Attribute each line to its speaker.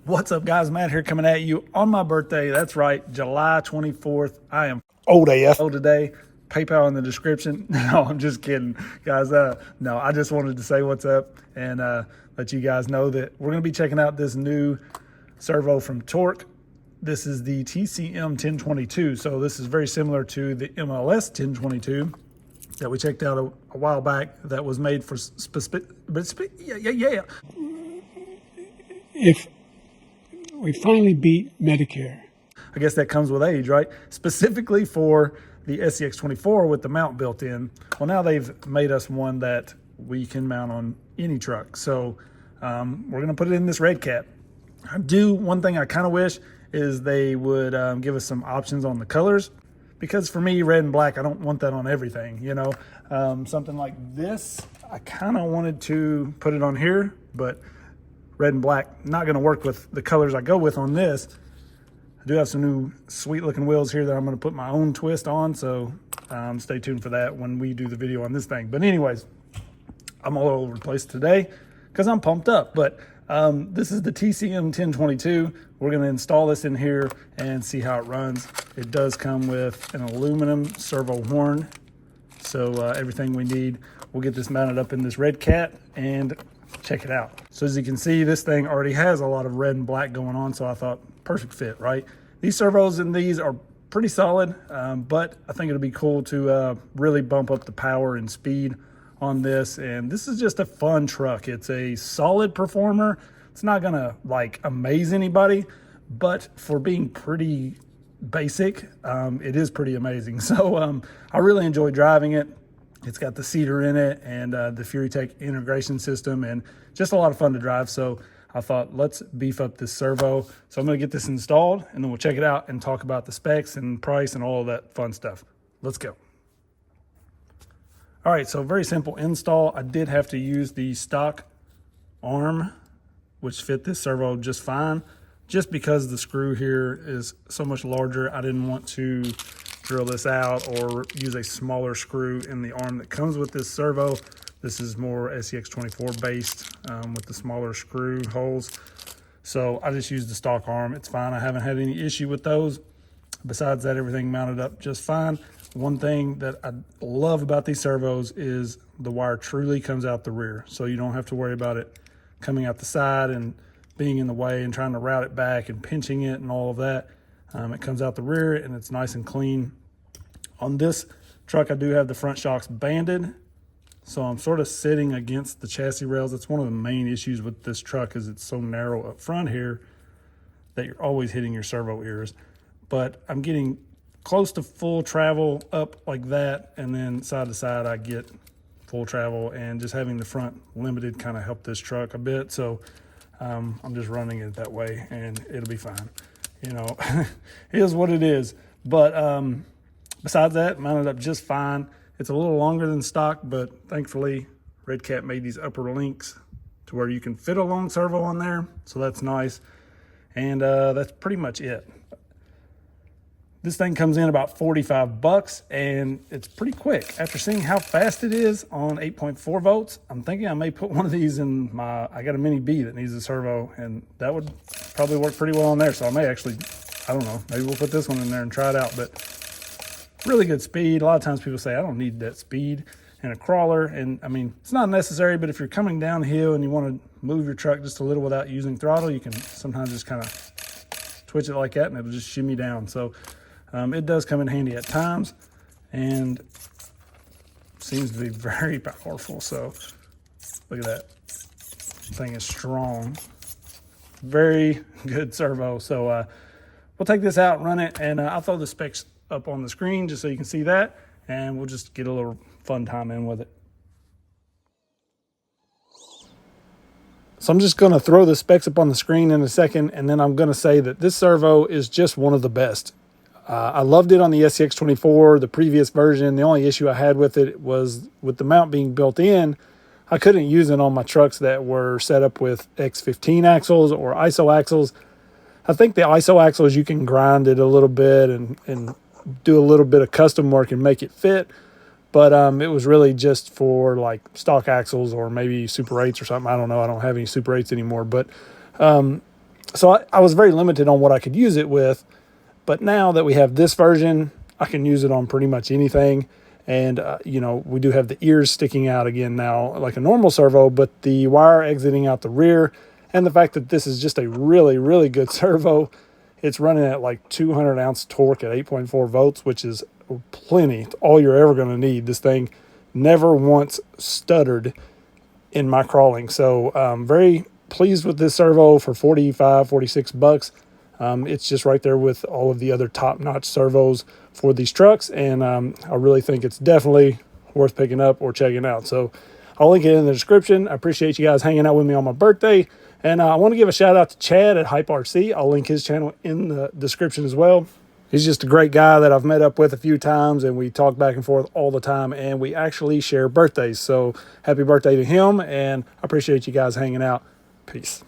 Speaker 1: What's up, guys? Matt here coming at you on my birthday. That's right, July 24th. I am old AF today. PayPal in the description. No, I'm just kidding, guys. No, I just wanted to say what's up and let you guys know that we're going to be checking out this new servo from Torq. This is the TCM-1022. So this is very similar to the MLS 1022 that we checked out a while back that was made for
Speaker 2: If we finally beat Medicare.
Speaker 1: I guess that comes with age, right? Specifically for the SCX24 with the mount built in. Well, now they've made us one that we can mount on any truck. So we're gonna put it in this red cap. One thing I kind of wish is they would give us some options on the colors, because for me, red and black, I don't want that on everything, you know? Something like this, I kind of wanted to put it on here, but red and black, not gonna work with the colors I go with on this. I do have some new sweet looking wheels here that I'm gonna put my own twist on, so stay tuned for that when we do the video on this thing. But anyways, I'm all over the place today because I'm pumped up. But this is the TCM-1022. We're gonna install this in here and see how it runs. It does come with an aluminum servo horn, so everything we need. We'll get this mounted up in this red cat and check it out. So as you can see, this thing already has a lot of red and black going on, so I thought perfect fit, right? These servos in these are pretty solid, but I think it'll be cool to really bump up the power and speed on this. And this is just a fun truck. It's a solid performer. It's not gonna like amaze anybody, but for being pretty basic, it is pretty amazing. So I really enjoy driving it. It's got the seater in it and the FuryTech integration system, and just a lot of fun to drive. So I thought, let's beef up this servo. So I'm gonna get this installed and then we'll check it out and talk about the specs and price and all of that fun stuff. Let's go. All right, so very simple install. I did have to use the stock arm, which fit this servo just fine, just because the screw here is so much larger. I didn't want to drill this out or use a smaller screw in the arm that comes with this servo. This is more SCX24 based with the smaller screw holes. So I just used the stock arm. It's fine. I haven't had any issue with those. Besides that, everything mounted up just fine. One thing that I love about these servos is the wire truly comes out the rear. So you don't have to worry about it coming out the side and being in the way and trying to route it back and pinching it and all of that. It comes out the rear and it's nice and clean. On this truck, I do have the front shocks banded, so I'm sort of sitting against the chassis rails. That's one of the main issues with this truck, is it's so narrow up front here that you're always hitting your servo ears. But I'm getting close to full travel up like that, and then side to side I get full travel, and just having the front limited kind of helped this truck a bit. So I'm just running it that way and it'll be fine. You know, it is what it is. But besides that, mounted up just fine. It's a little longer than stock, but thankfully Red Cat made these upper links to where you can fit a long servo on there. So that's nice. And that's pretty much it. This thing comes in about 45 bucks and it's pretty quick. After seeing how fast it is on 8.4 volts, I'm thinking I may put one of these in I got a Mini B that needs a servo, and that would probably work pretty well on there. So I may actually, I don't know, maybe we'll put this one in there and try it out. But really good speed. A lot of times people say, I don't need that speed in a crawler. And I mean, it's not necessary, but if you're coming downhill and you want to move your truck just a little without using throttle, you can sometimes just kind of twitch it like that and it'll just shimmy down. So it does come in handy at times and seems to be very powerful. So look at that. Thing is strong. Very good servo. So we'll take this out and run it, and I'll throw the specs up on the screen just so you can see that, and we'll just get a little fun time in with it. So I'm just going to throw the specs up on the screen in a second, and then I'm going to say that this servo is just one of the best. I loved it on the SCX24, the previous version. The only issue I had with it was with the mount being built in, I couldn't use it on my trucks that were set up with X15 axles or ISO axles. I think the ISO axles, you can grind it a little bit and do a little bit of custom work and make it fit. But it was really just for like stock axles or maybe Super 8s or something. I don't know. I don't have any Super 8s anymore. But So I was very limited on what I could use it with, but now that we have this version, I can use it on pretty much anything. And, you know, we do have the ears sticking out again now like a normal servo, but the wire exiting out the rear, and the fact that this is just a really, really good servo. It's running at like 200 ounce torque at 8.4 volts, which is plenty. It's all you're ever going to need. This thing never once stuttered in my crawling. So very pleased with this servo for 45, 46 bucks. It's just right there with all of the other top-notch servos for these trucks, and I really think it's definitely worth picking up or checking out. So I'll link it in the description. I appreciate you guys hanging out with me on my birthday, and I want to give a shout out to Chad at Hype RC. I'll link his channel in the description as well. He's just a great guy that I've met up with a few times, and we talk back and forth all the time, and we actually share birthdays. So happy birthday to him, and I appreciate you guys hanging out. Peace.